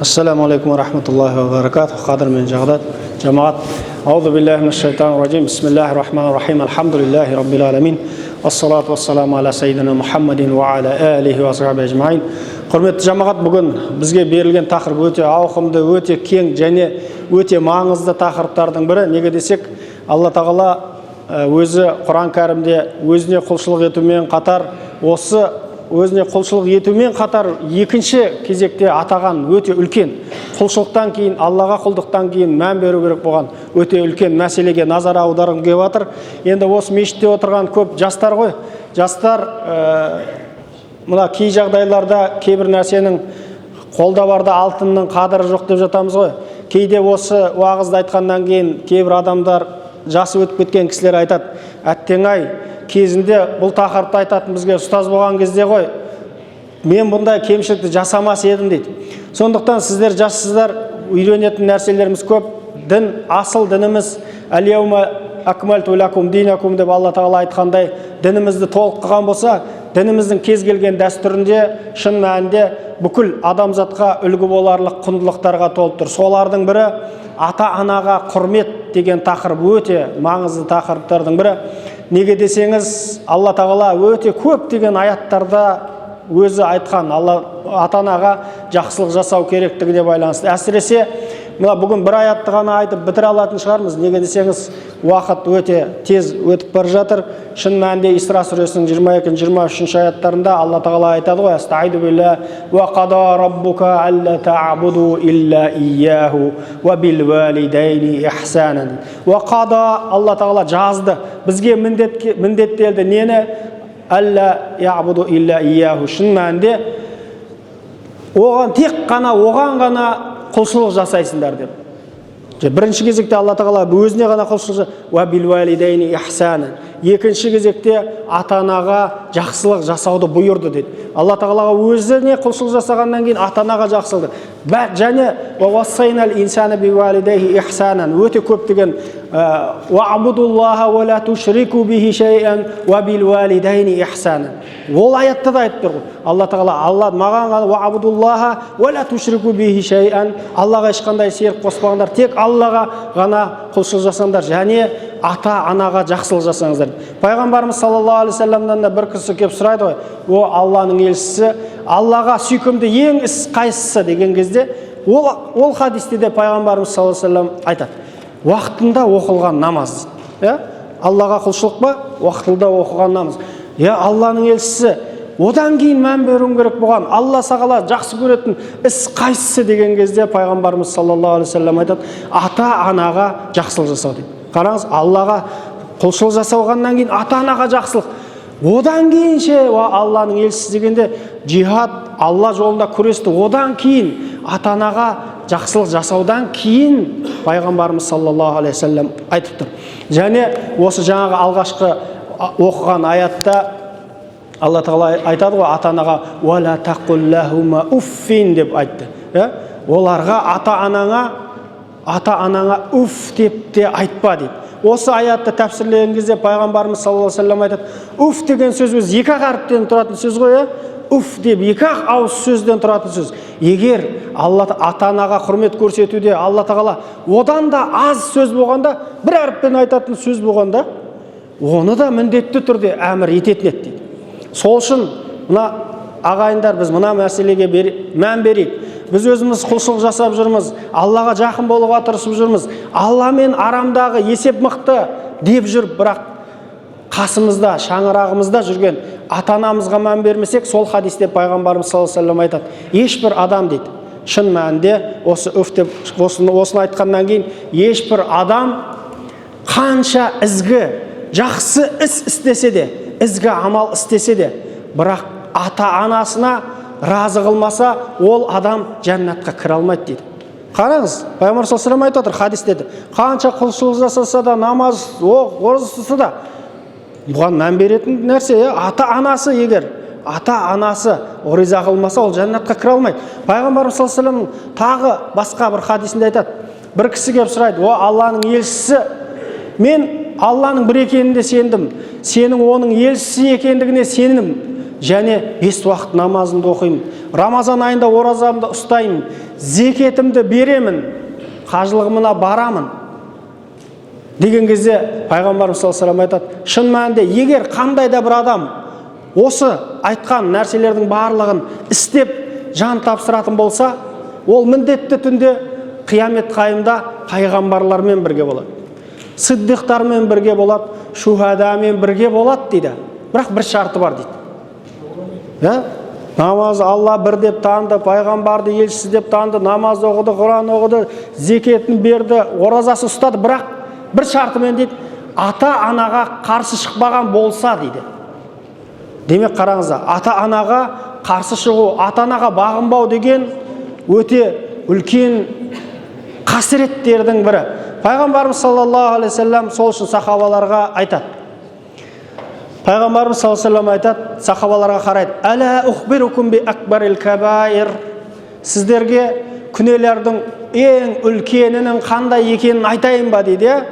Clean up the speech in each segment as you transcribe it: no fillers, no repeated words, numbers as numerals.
Ассаламу алейкум ва рахматуллахи ва баракатуху. Қадір мен жамағат. Аузу биллахи минаш шайтанир раджим. Бисмиллахир рахманир рахим. Алхамдулиллахи раббил аламин. Ассалату вассаламу ала саййидина Мухаммадин ва ала алихи ва сахбихи ажмаин. Құрметті жамағат, бүгін бізге берілген тақырып өте ауқымды, өте кең және өте маңызды тақырыптардың бірі. Неге десек, Алла Тағала өзі Құран кәрімде өзіне құлшылық етумен қатар, осы өзіне құлшылық етумен қатар екінші кезекте атаған өте үлкен құлшылықтан кейін, Аллаға құлдықтан кейін мән беру керек болған өте үлкен мәселеге назар аударғым келіп жатыр. Енді осы мешітте отырған көп жастар ғой. Жастар мына кей жағдайларда кейбір нәрсенің қолда барда алтынның қадірі жоқ деп жатамыз ғой. Кейде осы уағызды айтқаннан кейін кейбір адамдар, жасы өтіп кеткен кісілер айтады: әттең-ай, кезінде бұл тақырыпты айтатын бізге ұстаз болған кезде ғой, мен бұндай кемшілікті жасамас едім дейді. Сондықтан сіздер жассыздар, үйренетін нәрселеріміз көп. Дін, асыл дініміз «Әл-яума акмалту лакум динакум» деп Алла Тағала айтқандай, дінімізді толық қылған болса, дініміздің кез келген дәстүрінде шын мәнінде бүкіл адамзатқа үлгі боларлық құндылықтарға толып тұр. Солардың бірі ата-анаға құрмет деген тақырып, өте маңызды тақырыптардың бірі. Неге десеңіз, Алла Тағала өте көп деген аяттарда өзі айтқан, ата-анаға жақсылық жасау керектігіне байланысты. Әсіресе бүгін бір аятты ғана айтып бітіре алатын шығармыз. Неге десеңіз, уақыт өте тез өтіп бара жатыр. Шын мәнінде Исра сүресінің 22-23 аяттарында Алла Тағала айтады ғой: «Астаиду билла ва қада раббука алла та'буду илля ияху ва бил валидайни ихсанан». Ва қада, Алла Тағала жазды, бізге міндеттелді нені? Алла я'буду илля ияху. Шын мәнінде оған тек қана, оған ғана құлшылық жасайсыңдар деп. Бірінші кезекте Алла Тағала өзіне ғана құлшылық, ва бил валидайни ихсанан. Екінші кезекте ата-анаға жақсылық жасауды бұйырды дейді. Алла Тағалаға өзіне құлшылық жасағаннан кейін ата-анаға жақсылық. Және ва вассайнал инсана би валидайхи ихсанан. Өте көп деген ва абудуллаха ва ла тушрику бихи шай'ан ва бил валидайни ихсанан. Ол аятта да айтып тұр ғой. Алла Тағала, Алла маған ғана ва абудуллаха ва ла тушрику бихи шай'ан. Аллаға ешқандай серік қоспаңдар, тек Аллаға ғана құлшылық жасаңдар, және ата-анаға жақсылық жасаңыздар. Пайғамбарымыз саллаллаху алейхи вассаламнан да бір кісі келіп сұрайды ғой: о Алланың елшісі, Аллаға сүйкімді ең іс қайсысы деген кезде, ол хадисте де пайғамбарымыз саллаллаху алейхи вассалам айтады: уақытында оқылған намаз. Аллаға құлшылық па? Уақытында оқылған намаз. Алланың елшісі, одан кейін мән беруім керек болған, Алла сағала жақсы көретін іс қайсысы деген кезде пайғамбарымыз саллаллаху алейхи вассалам айтады: ата-анаға жақсылық жасау дейді. Қараңыз, Аллаға құлшылық жасауғаннан кейін ата-анаға жақсылық. Одан кейін Алланың елшісі дегенде жихад, Алла жолында күресті. Одан кейін ата-анаға жақсылық жасаудан кейін пайғамбарымыз саллаллаху алейхи вассалам айтып тұр. Және осы жаңағы алғашқы оқыған аятта Алла Тағала айтады ғой, ата-анаға «Ва ла тақуллахума уффин» деп айтты. Оларға ата-анаңа уф деп те айтпа дейді. Осы аятты тәпсірлеген кезде пайғамбарымыз саллаллаху алейхи вассалам айтады: уф деген сөз өзі екі-ақ әріптен тұратын сөз ғой. Уф деп екі-ақ ауыз сөзден тұратын сөз. Егер ата-анаға құрмет көрсетуде Алла Тағала одан да аз сөз болғанда, бір әріппен айтатын сөз болғанда, оны да міндетті түрде әмір ететін еді дейді. Сол үшін мына ағайындар, біз мына мәселеге мән берейік. Біз өзіміз құлшылық жасап жүрміз, Аллаға жақын болуға тырысып жүрміз. Алламен арамдағы есеп мықты деп жүр, бірақ қасымызда, шаңырағымызда жүрген ата-анамызға мән бермесек, сол хадисте пайғамбарымыз саллаллаху алейхи вассалам айтады: ешбір адам дейді, шын мәнінде осы үф деп осыны айтқаннан кейін, ешбір адам қанша ізгі, жақсы іс істесе де, ізгі амал істесе де, бірақ ата-анасына разы қылмаса, ол адам жәннатқа кіре алмайды дейді. Қараңыз, пайғамбар саллаллаху алейхи вассалам айтып отыр хадисте, қанша құлшылық жасаса да, намаз, ораза ұстаса да, бұған мән беретін нәрсе, ата-анасы, егер ата-анасы риза қылмаса, ол жәннатқа кіре алмайды. Пайғамбар саллаллаху алейхи вассалам тағы басқа бір хадисінде айтады: бір кісі келіп сұрайды: о Алланың елшісі, мен Алланың бір екеніне сендім, сенің оның елшісі екендігіне сенім. және 5 уақыт намазымды оқимын, Рамазан айында оразамды ұстаймын, зекетімді беремін, қажылығымына барамын деген кезде пайғамбарымыз саллаллаху алейхи ва саллям айтады, шын мәнінде егер қандай да бір адам осы айтқан нәрселердің барлығын істеп жан тапсыратын болса, ол міндетті түрде қиямет қайымда пайғамбарлармен бірге болады, сиддиқтармен бірге болады, шухадамен бірге болады дейді. Бірақ бір шарты бар дейді. Намаз Алла бір деп таныды, пайғамбарды елшісі деп таныды, намаз оқыды, Құран оқыды, зекетін берді, оразасы ұстады, бірақ бір шартымен дейді, ата-анаға қарсы шықпаған болса дейді. Демек қараңыз, ата-анаға қарсы шығу, ата-анаға бағынбау деген өте үлкен қасіреттердің бірі. Пайғамбарымыз саллаллаху алейхи ва саллям сол үшін сахабаларға айтады. Пайғамбарымыз саллаллаху алейхи ва саллям айтады, сахабаларға қарайды. Әла ухбирукум би акбарил кабаир. Сіздерге күнәлардың ең үлкенінің қандай екенін айтайын ба дейді.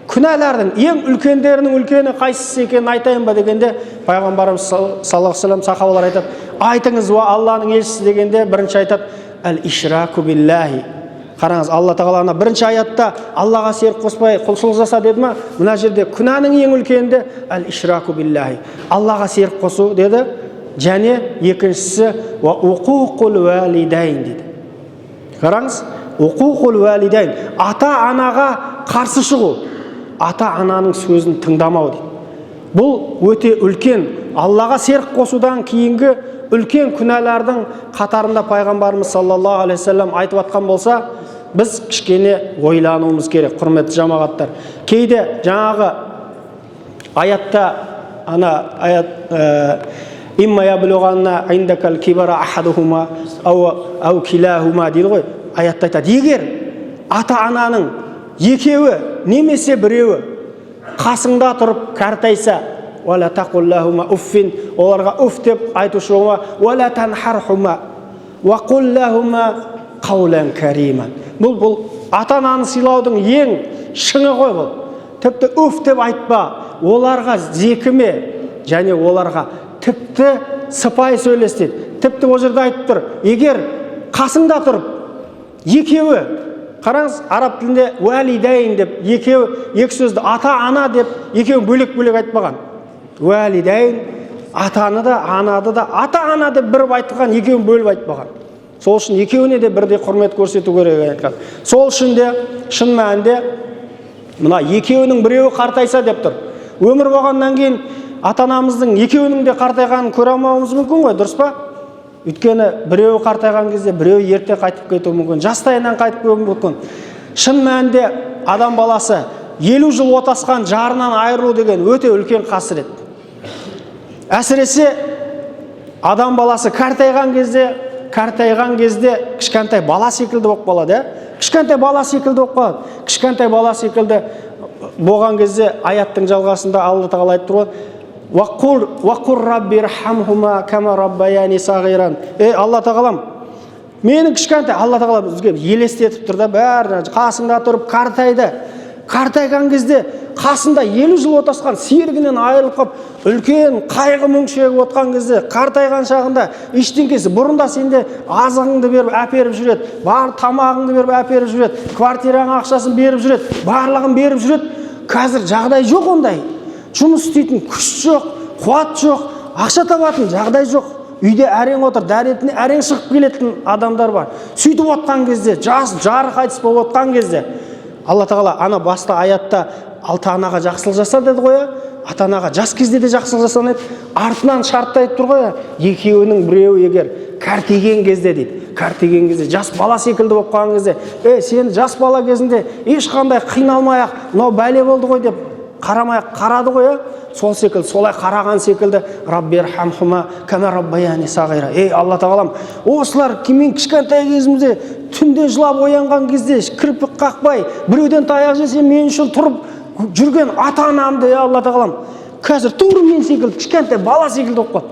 Күнәлардың ең үлкендерінің үлкені қайсысы екенін айтайын ба дегенде, пайғамбарымыз саллаллаху алейхи ва саллям сахабалар айтады, айтыңыз уа Алланың елшісі дегенде, бірінші айтады, әл-ишраку биллахи. Қараңыз, Алла тағала бірінші аятта Аллаға серік қоспай құлшылық жаса деді ма? Мына жерде күнәнің ең үлкенінде әл-ишраку биллахи, Аллаға серік қосу деді, және екіншісі ва уқуқул валидайн деді. Қараңыз, уқуқул валидайн, ата-анаға қарсы шығу, ата-ананың сөзін тыңдамау дейді. Бұл өте үлкен, Аллаға серік қосудан кейінгі үлкен күнәлардың қатарында пайғамбарымыз саллаллаху алейхи ва саллям айтып атқан болса, біз кішкене ойлануымыз керек, құрметті жамағаттар. Кейде жаңағы аятта имма яблуғанна индакал кибара ахадухума ау килахума дейді ғой. Аятта айтады, егер ата-ананың екеуі немесе біреуі қасыңда тұрып кәртайса, вала тақуллахума уффин, оларға уф деп айтушыға, вала танхархума ва қуллахума қаулан кариман. Бұл ата-ананы сыйлаудың ең шыңы ғой бұл. Тіпті уф деп айтпа, оларға зекіме, және оларға тіпті сыпайы сөйлес дейді. Тіпті ол жерде айтып тұр, егер қасыңда тұрып екеуі, қараңыз, араб тілінде уәлидайн деп екі сөзді ата-ана деп екеуін бөлек-бөлек айтпаған. Уәлидайн, атаны да, анады да, ата-ана деп біріп айтқан, екеуін бөліп айтпаған. Сол үшін екеуіне де бірдей құрмет көрсету керек айтқан. Сол үшін де шын мәнінде мына екеуінің біреуі қартайса деп тұр. Өмір болғаннан кейін ата-анамыздың екеуінің де қартайғанын көре алмауымыз мүмкін ғой, дұрыс па? Өйткені біреуі қартайған кезде біреуі ерте қайтып кетуі мүмкін, жастайынан қайтып кетуі мүмкін. Шын мәнінде адам баласы 50 жыл отасқан жарынан айырылу деген өте үлкен қасірет. Әсіресе адам баласы қартайған кезде кішкентай бала секілді болып қалады. Кішкентай бала секілді болып қалады. Кішкентай бала секілді болған кезде аяттың жалғасында Алла тағала айтып тұр ғой, вақур раббирхамхума кама раббаяни сағиран. Алла тағалам, менің кішкентай, Алла тағала бізге елестетіп тұр да, бәрі қасында тұрып қартайды. Қартайған кезде қасында 50 жыл отасқан серігінен айырылып қап, үлкен қайғы мұң шегіп отқан кезде, қартайған шағында ештеңкесі, бұрында сенде азығыңды беріп әперіп жүреді, бар тамағыңды беріп әперіп жүреді, квартираның ақшасын беріп жүреді, барлығын беріп жүреді. Қазір жағдай жоқ ондай. Жұмыс істейтін күш жоқ, қуат жоқ, ақша табатын жағдай жоқ. Үйде әрең отыр, дәретіне әрең шығып келетін адамдар бар. Сөйтіп отқан кезде, жары қайтыс болып отқан кезде, Алла тағала ана баста аятта ата-анаға жақсылық жаса деді ғой, ата-анаға жас кезде де жақсылық жасан еді, артынан шартта айтып тұр ғой, екеуінің біреуі егер кәртейген кезде дейді, кәртейген кезде, жас бала секілді болып қалған кезде, сен жас бала кезінде ешқандай қиналмай-ақ, мынау бәле болды ғой деп қарамай-ақ қарады ғой, сол секілді, солай қараған секілді, раббирхамхума кама раббаяни сағира. Алла тағалам, осылар мен кішкентай кезімде түнде жылап оянған кезде кірпік қақпай, біреуден таяқ жесе мен үшін тұрып жүрген ата-анамды, Алла тағалам, қазір тура мен секілді кішкентай бала секілді болып қалды.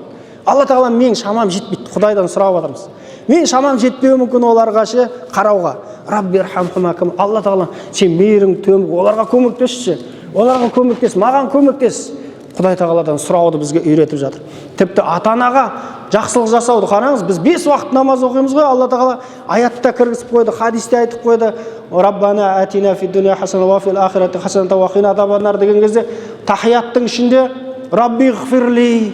Алла тағалам, мен шамам жетпейді, Құдайдан сұрап жатырмыз. Мен шамам жетпеуі мүмкін оларға қарауға. Раббирхамхума кама, Алла тағалам, сен мейірің төміп, оларға көмектесші. Оларға көмектес, маған көмектес. Құдай тағаладан сұрауды бізге үйретіп жатыр. Тіпті ата-анаға жақсылық жасауды қараңыз, біз 5 уақыт намаз оқимыз ғой, Алла тағала аятта кіргізіп қойды, хадисте айтып қойды. Раббана атина фид дуния хасана ва фил ахирати хасана ва қина азабаннар деген кезде тахияттың ішінде Рабби ғфирли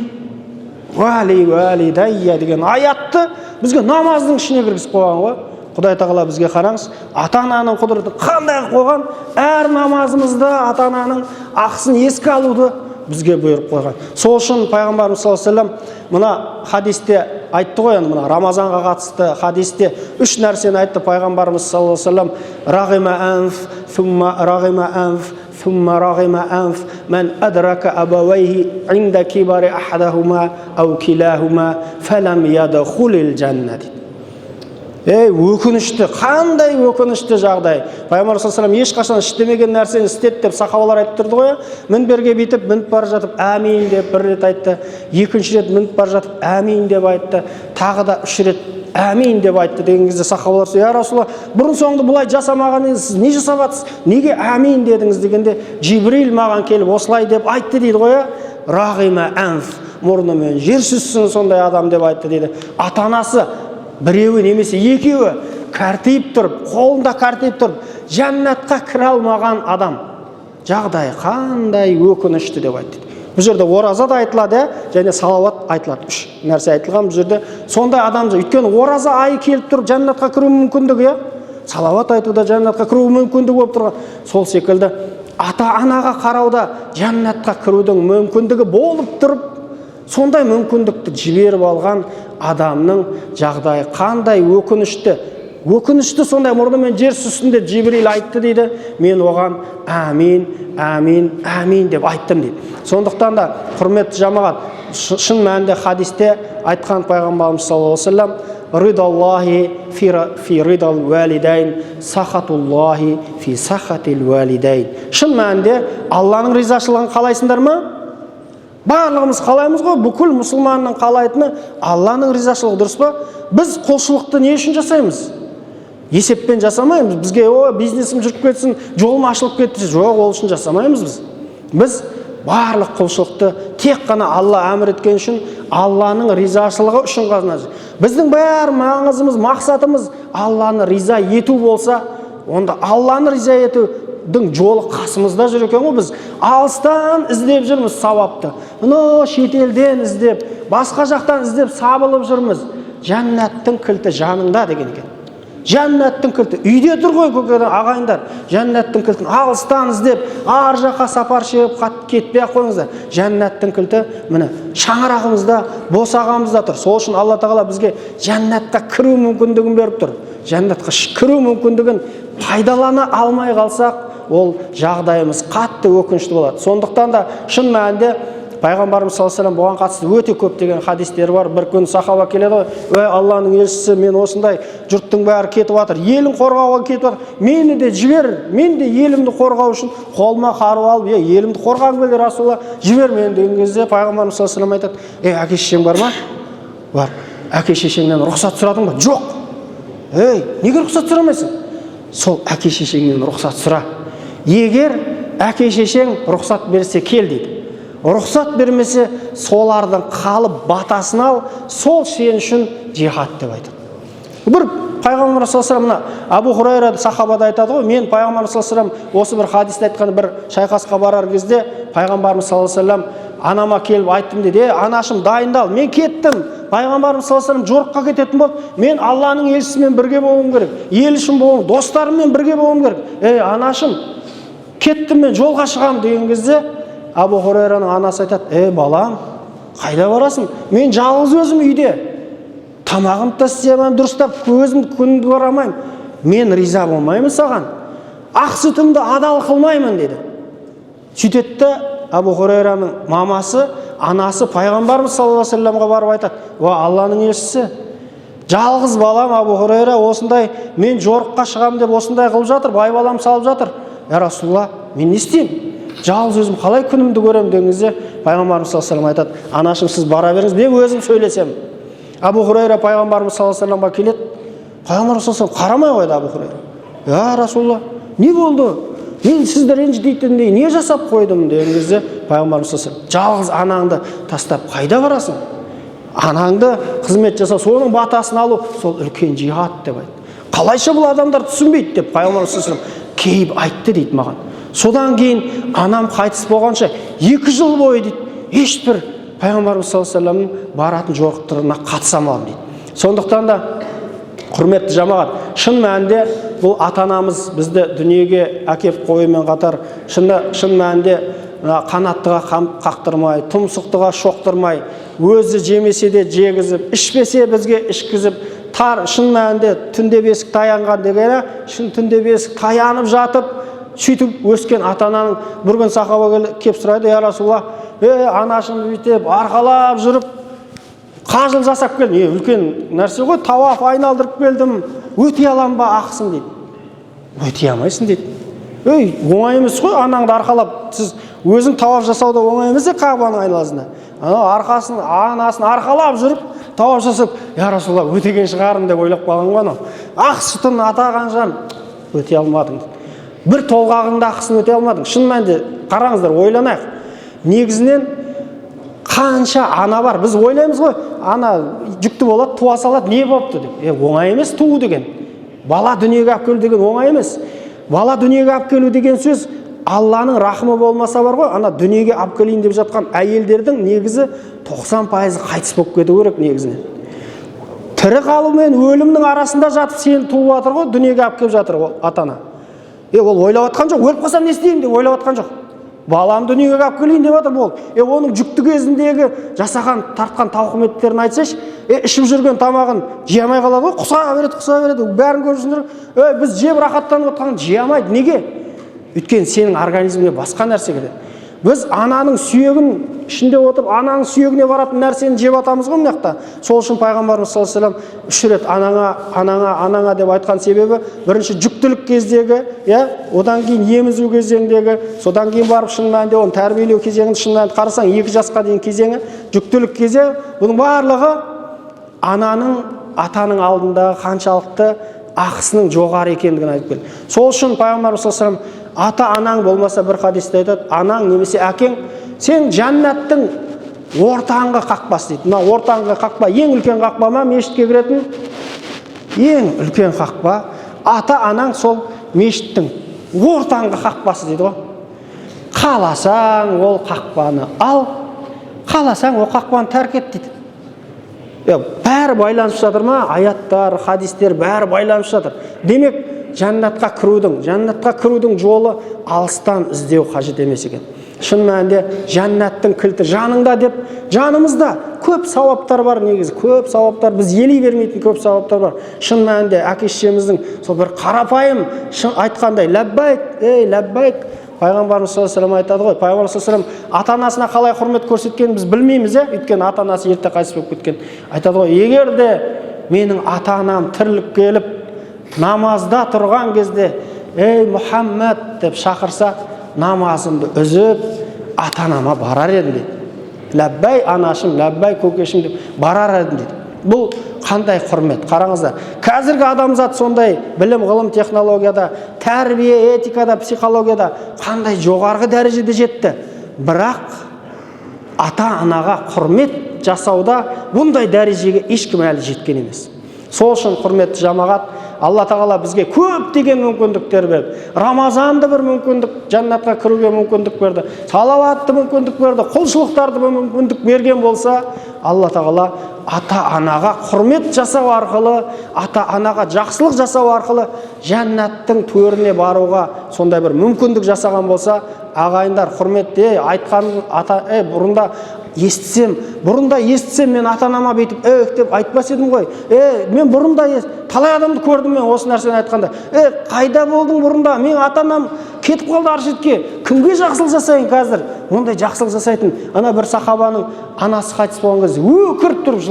вали валидайя деген аятты бізге намаздың ішіне кіргізіп қойған ғой. Құдай тағала бізге қараңыз, ата-ананың құдіретін қандай қойған, әр намазымызда ата-ананың ақысын еске алуды бізге бұйырып қойған. Сол үшін пайғамбарымыз саллаллаху алейхи ва саллям мына хадисте айтты ғой, енді мына Рамазанға қатысты хадисте 3 нәрсені айтты пайғамбарымыз саллаллаху алейхи ва саллям: рағима анф, thumma рағима анф, thumma рағима анф, мен адрака абавайхи инда кибари ахадахума ау килахума фалам ядхулил жанна. Өкінішті, қандай өкінішті жағдай. Пайғамбар саллаллаху алейхи ва саллям ешқашан істемеген нәрсені істеді деп сахабалар айтып тұрды ғой. Мінберге бүйтіп мініп бара жатып әмин деп бір рет айтты, екінші рет мініп бара жатып әмин деп айтты, тағы да 3 рет әмин деп айтты деген кезде сахабалар: "Я Расулалла, бұрын соңды бұлай жасамағаныңыз, сіз не жасап жатсыз? Неге әмин дедіңіз?" дегенде Жибрил маған келіп осылай деп айтты дейді ғой. Рағима анф, мұрнымен жер сүзсін сондай адам деп айтты дейді. Ата-анасы біреуі немесе екеуі кәртиіп тұрып, қолында кәртиіп тұрып, жәннатқа кіре алмаған адам жағдай қандай өкінішті деп айтты. Бұл жерде ораза да айтылады, және салауат айтылады. 3 нәрсе айтылған бұл жерде. Сондай адамды, өйткені ораза айы келіп тұрып жәннатқа кіру мүмкіндігі, салауат айтуда жәннатқа кіру мүмкіндігі болып тұрған. Сол секілді ата-анаға қарауда жәннатқа кірудің мүмкіндігі болып тұрып, сондай мүмкіндікті жіберіп алған адамның жағдайы қандай өкінішті. Өкінішті сондай мұрнымен жер сүзсін деп Жибрил айтты дейді. Мен оған әмин, әмин, әмин деп айттым дейді. Сондықтан да құрметті жамағат, шын мәнінде хадисте айтқан пайғамбарымыз саллаллаху алейхи ва саллям: ридаллахи фи ридал валидайн, сахатуллахи фи сахатил валидайн. Шын мәнінде Алланың ризашылығын қалайсыңдар ма? Барлығымыз қалаймыз ғой, бүкіл мұсылманның қалайтыны Алланың ризашылығы, дұрыс па? Біз құлшылықты не үшін жасаймыз? Есеппен жасамаймыз. Бізге бизнесім жүріп кетсін, жолым ашылып кетті, жоқ, ол үшін жасамаймыз біз. Біз барлық құлшылықты тек қана Алла әмір еткен үшін, Алланың ризашылығы үшін ғана. Біздің бәр маңызымыз, мақсатымыз Алланы риза ету болса, онда Алланы риза етудің жолы қасымызда жүр екен ғой. Біз алыстан іздеп жүрміз сауапты. Шетелден іздеп, басқа жақтан іздеп сабылып жүрміз. Жәннаттың кілті жаныңда деген екен. Жәннаттың кілті үйде тұр ғой көкеден ағайындар. Жәннаттың кілтін алыстан іздеп, ар жаққа сапар шегіп кетпей ақ қойыңыздар. Жәннаттың кілті міне шаңырағымызда, босағамызда тұр. Сол үшін Алла тағала бізге жәннатқа кіру мүмкіндігін беріп тұр. Жәннатқа кіру мүмкіндігін пайдалана алмай қалсақ, ол жағдайымыз қатты өкінішті болады. Сондықтан да шын мәнінде пайғамбарымыз саллаллаху алейхи ва саллям бұған қатысты өте көп деген хадистер бар. Bir күн сахаба келеді ғой: "Ой, Алланың елшісі, мен осындай жұрттың бәрі кетіп жатыр, елін қорғауға кетіп жатыр. Мені де жібер, мен де елімді қорғау үшін қолыма қару алып, елімді қорғағым келді, Расулалла, жібер мені" деген кезде пайғамбарымыз саллаллаху алейхи ва саллям айтады: "Әке шешең бар ма?" "Бар." "Әке шешеңнен рұқсат сұрадың ба?" "Жоқ." Неге рұқсат сұрамайсың?" "Сол әке шешеңнен рұқсат сұра. Егер әке шешең рұқсат берсе кел" дейді. Рұқсат бермесе, солардың қалып батасын ал, сол сен үшін жихад деп айтады. Бір пайғамбар саллаллаху алейхи ва саллям, Абу Хурайра сахабада айтады ғой: "Мен пайғамбар саллаллаху алейхи ва саллям осы бір хадисте айтқан бір шайқасқа барар кезде пайғамбарымыз саллаллаху алейхи ва саллям анама келіп айттым" дейді: "Анашым, дайындал, мен кеттім." Пайғамбарымыз саллаллаху алейхи ва саллям жорыққа кететін болды. "Мен Алланың елшісімен бірге болуым керек, ел үшін болуым, достарыммен бірге болуым керек. Анашым, кеттім, мен жолға шығамын" деген кезде Абу Хурайраның анасы айтады: "Балам, қайда барасың? Мен жалғыз өзім үйде. Тамағымды да істеймін дұрыстап, көзімді күнді қарамаймын. Мен риза болмаймын саған. Ақ сүтімді адал қылмаймын" деді. Сөйтеді Абу Хурайраның мамасы, анасы пайғамбарымыз саллаллаху алейхи ва саллямға барып айтады: "Алланың елшісі, жалғыз балам Абу Хурайра осындай, мен жорыққа шығамын деп осындай қылып жатыр, байбалам салып жатыр. Я Расулалла, мен не істеймін? Жалғыз өзім қалай күнімді көремін" деген кезде пайғамбарымыз саллаллаху алейхи ва саллям айтады: "Анашым, сіз бара беріңіз, мен өзім сөйлесем." Абу Хурайра пайғамбарымыз саллаллаху алейхи ва саллямға келеді. Пайғамбарымыз саллаллаху алейхи ва саллям қарамай қойды Абу Хурайра. "Я Расулалла, не болды? мен сізді ренжітетіндей не жасап қойдым деген кезде пайғамбарымыз саллаллаху алейхи вассалам, жалғыз анаңды тастап қайда барасың? Анаңды қызмет жасау, соның батасын алу, сол үлкен жихад деп айтты. Қалайша бұл адамдар түсінбейді деп пайғамбарымыз саллаллаху алейхи вассалам кейіп айтты дейді маған. Содан кейін анам қайтыс болғанша 2 жыл бойы дейді, ешбір пайғамбарымыз саллаллаху алейхи вассаламның баратын жорықтарына қатысамадым дейді. Сондықтан да құрметті жамағат, шын мәнінде бұл ата-анамыз бізді дүниеге әкеп қоюмен қатар шын мәнінде қанаттыға қақтырмай, тұмсықтыға шоқтырмай, өзі жемесе де жегізіп, ішпесе бізге ішкізіп, шын мәнінде түнде бесік таянған дегені, шын түнде бесік таянып жатып, сөйтіп өскен ата-ананың бір күн сахаба келіп сұрайды, я Расулаллах, анашым бүйтіп арқалап жүріп қажыл жасап келдім, үлкен нәрсе ғой, тауаф айналдырып келдім, өте алам ба ақсын дейді. Өте алмайсың дейді. Оңай емес қой, анаңды арқалап, сіз өзің тауаф жасауда оңай емес Кағбаның айналасында. Арқасын, анасын арқалап жүріп, тауаф жасап, я Расулаллах, өтеген шығарым деп ойлап қалған ғой. Ақ сүтін атаған жан, өте алмадың. Бір толғағында ақысын өте алмадың. Шын мәнінде қараңыздар, ойланайық. Негізінен қанша ана бар, біз ойлаймыз ғой, ана жүкті болады, туа салады, не болыпты деп. Оңай емес туу деген. Бала дүниеге алып келу деген оңай емес. Бала дүниеге алып келу деген сөз Алланың рахымы болмаса бар ғой, ана дүниеге алып келейін деп жатқан әйелдердің негізі 90% қайтыс болып кету керек негізінен. Тірі қалу мен өлімнің арасында жатып сені туып жатыр ғой, дүниеге алып келіп жатыр ол ата-ана. Ол ойлап жатқан жоқ, өліп қалсам не істеймін деп ойлап жатқан жоқ. Балам дүниеге алып келейін деп жатыр ол. Оның жүкті кезіндегі жасаған, тартқан тауқыметтерін айтсайшы, ішіп жүрген тамағын жей алмай қалады ғой, құса береді, бәрін көрсіндіріп, біз жеп рахаттанып отырған жей алмайды. Неге? Өйткені сенің организмге басқа нәрсе келеді. Біз ананың сүйегін ішінде отырып, ананың сүйегіне баратын нәрсені жеп атамыз ғой мына жақта. Сол үшін пайғамбарымыз саллаллаху алейхи вассалам 3 рет анаңа деп айтқан себебі, бірінші жүктілік кездегі, одан кейін емізу кезеңдегі, содан кейін барып шын мәнінде оны тәрбиелеу кезеңін шын мәнінде қарасаң 2 жасқа дейін кезеңі, жүктілік кезеңі, бұның барлығы ананың атаның алдындағы қаншалықты ақысының жоғары екендігін айтып келді. Сол үшін пайғамбарымыз саллаллаху алейхи вассалам ата-анаң болмаса бір хадисте айтады, анаң немесе әкең сен жәннаттың ортаңғы қақпасы дейді. Мына ортаңғы қақпа ең үлкен қақпа ма, мешітке кіретін ең үлкен қақпа. Ата-анаң сол мешіттің ортаңғы қақпасы дейді ғой. Қаласаң ол қақпаны ал, қаласаң ол қақпаны тәрк ет дейді. Бәрі байланып жатыр ма? Аяттар, хадистер бәрі байланып жатыр. Демек, жәннатқа кірудің жолы алыстан іздеу қажет емес екен. Шын мәнінде жәннаттың кілті жаныңда деп, жанымызда көп сауаптар бар негізі, көп сауаптар, біз елей бермейтін көп сауаптар бар. Шын мәнінде әке-шешеміздің сол бір қарапайым айтқандай ләббайк, пайғамбарымыз саллаллаху алейхи вассалам айтады ғой, пайғамбарымыз саллаллаху алейхи вассалам ата-анасына қалай құрмет көрсеткенін біз білмейміз, өйткені ата-анасы ерте қайтыс болып кеткен. Айтады ғой, егер де менің ата-анам тіріліп келіп намазда тұрған кезде, ей Мұхаммад деп шақырса, намазымды үзіп ата-анама барар едім дейді. Ләббай анашым, ләббай көкешім деп барар едім дейді. Бұл қандай құрмет? Қараңыздар, қазіргі адамзат сондай білім, ғылым, технологияда, тәрбие, этикада, психологияда қандай жоғарғы дәрежеде жетті. Бірақ ата-анаға құрмет жасауда бұндай дәрежеге ешкім әлі жеткен емес. Сол үшін құрметті жамағат, Алла тағала бізге көптеген мүмкіндіктер берді. Рамазанды бір мүмкіндік, жәннатқа кіруге мүмкіндік берді. Салауатты мүмкіндік берді, құлшылықтарды мүмкіндік берген болса, Алла тағала ата-анаға құрмет жасау арқылы, ата-анаға жақсылық жасау арқылы жәннаттың төріне баруға сондай бір мүмкіндік жасаған болса, ағайындар, құрметте айтқан бұрында естісем мен ата-анама бүйтіп деп айтпас едім ғой. Мен бұрында талай адамды көрдім мен осы нәрсені айтқанда. Қайда болдың бұрында? Мен ата-анам кетіп қалды аршетке. Кімге жақсылық жасайын қазір? Ондай жақсылық жасайтын ана бір сахабаның анасы қайтыс болған кезде өкіріп тұрып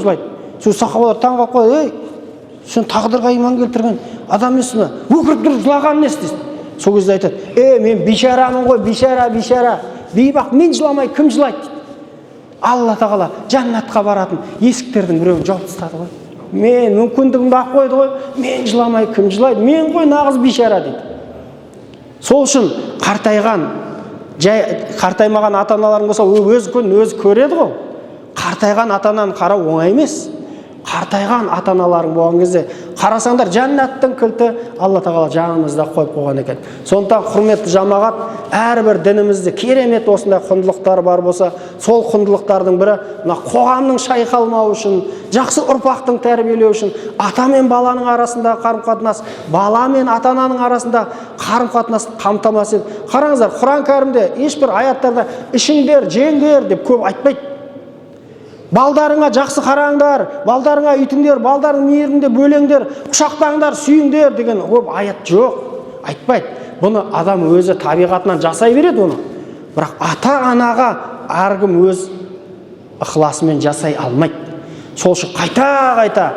жылайды. Сол сахабалар таң қалып қойды. Сен тағдырға иман келтірген адам емессің бе? Өкіріп тұрып жылағанын не істейсің? Сол кезде айтады, мен бишарамын ғой, бишара. Бейбақ, мен жыламай, кім жылайды дейді. Алла тағала жәннатқа баратын есіктердің біреуін жауып тастады ғой. Мен мүмкіндігімді ақ қойды ғой, мен жыламай, кім жылайды? Мен ғой нағыз бишара дейді. Сол үшін қартаймаған ата-аналарың болса, өз күнін өзі көреді ғой. Қартайған ата-ананы қарау оңай емес. Қартайған ата-аналарың болған кезде қарасаңдар, жәннаттың кілті Алла тағала жанымызда қойып қойған екен. Сондықтан құрметті жамағат, әрбір дінімізде керемет осындай құндылықтар бар болса, сол құндылықтардың бірі мына қоғамның шайқалмауы үшін, жақсы ұрпақтың тәрбиелеу үшін ата мен баланың арасындағы қарым-қатынас, бала мен ата-ананың арасындағы қарым-қатынасты қамтамасыз етіп. Қараңыздар, Құран кәрімде ешбір аяттарда ішіңдер, жеңдер деп көп айтпайды. Балдарыңа жақсы қараңдар, балдарыңа үйтіңдер, балдарың мейірімде бөлеңдер, құшақтаңдар, сүйіңдер деген көп аят жоқ, айтпайды. Бұны адам өзі табиғатынан жасай береді оны. Бірақ ата-анаға әркім өз ықыласымен жасай алмайды. Сол үшін қайта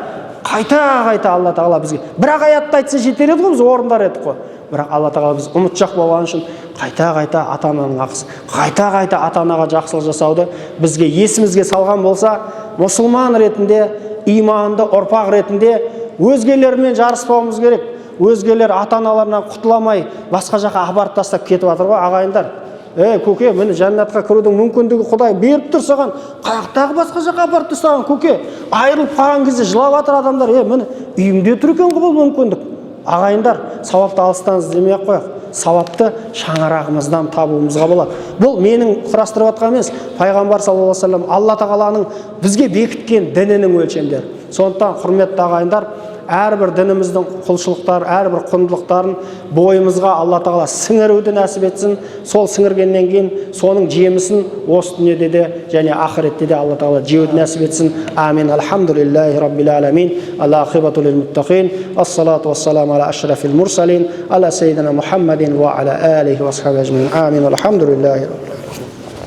Алла тағала бізге бір-ақ аятты айтса жетер еді ғой, біз орындар едік қой. Бірақ Алла тағала біз ұмытшақ болған үшін қайта ата-ананың ақысы, қайта ата-анаға жақсылық жасауды бізге есімізге салған болса, мұсылман ретінде, иманды ұрпақ ретінде өзгелермен жарыспауымыз керек. Өзгелер ата-аналарынан құтыламай басқа жаққа апарып тастап кетіп жатыр ғой, ағайындар. Көке, мені жәннатқа кірудің мүмкіндігі Құдай беріп тұр саған. Қаяқтағы басқа жаққа апарып тастаған көке. Айырылып қалған кезде жылап жатыр адамдар. Мені үйімде тұр екен ғой бұл мүмкіндік. Ағайындар, сауапты алыстан іздемей-ақ қояйық. Сауапты шаңырағымыздан табуымызға болады. Бұл менің құрастырып жатқан емес, пайғамбар саллаллаху алейхи ва саллям Алла тағаланың бізге бекіткен дінінің өлшемдері. Сондықтан құрметті ағайындар, әрбір дініміздің құлшылықтары, әрбір құндылықтарын бойымызға Алла тағала сіңіруді нәсіп етсін. Сол сіңіргеннен кейін соның жемісін осы дүниеде де және ақыретте де Алла тағала жеуді нәсіп етсін. Амин. Алхамдулиллахи раббил аламин. Ал-ақибату лил муттақин. Ассалату вассаламу аля ашрафил мурсалин. Аля саййидина Мухаммадин ва аля алихи ва асхабихи ажмаин. Амин. Алхамдулиллахи раббил аламин.